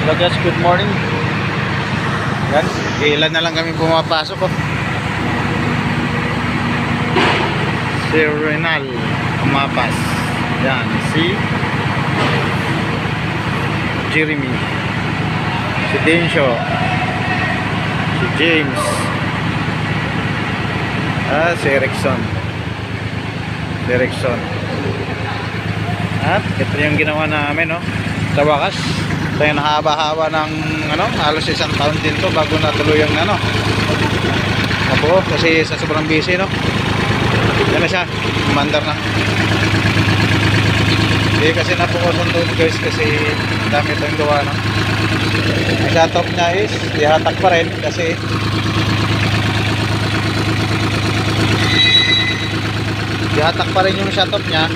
Hello guys, good morning. Yan, ilan na lang kami pumapasok oh. Si Renal Umapas. Yan, si Jeremy, si Densyo, si James, si Erickson. At ito yung ginawa namin no. Sa wakas, tayo nahaba-haba ng halos isang taon din to bago natuloy ang ako kasi sa sobrang busy no. Yan na siya, umandar na. Hindi kasi napukusan doon guys kasi dami itong gawa no. Ang shut-off niya is ihatak pa rin kasi ihatak pa rin yung shut-off niya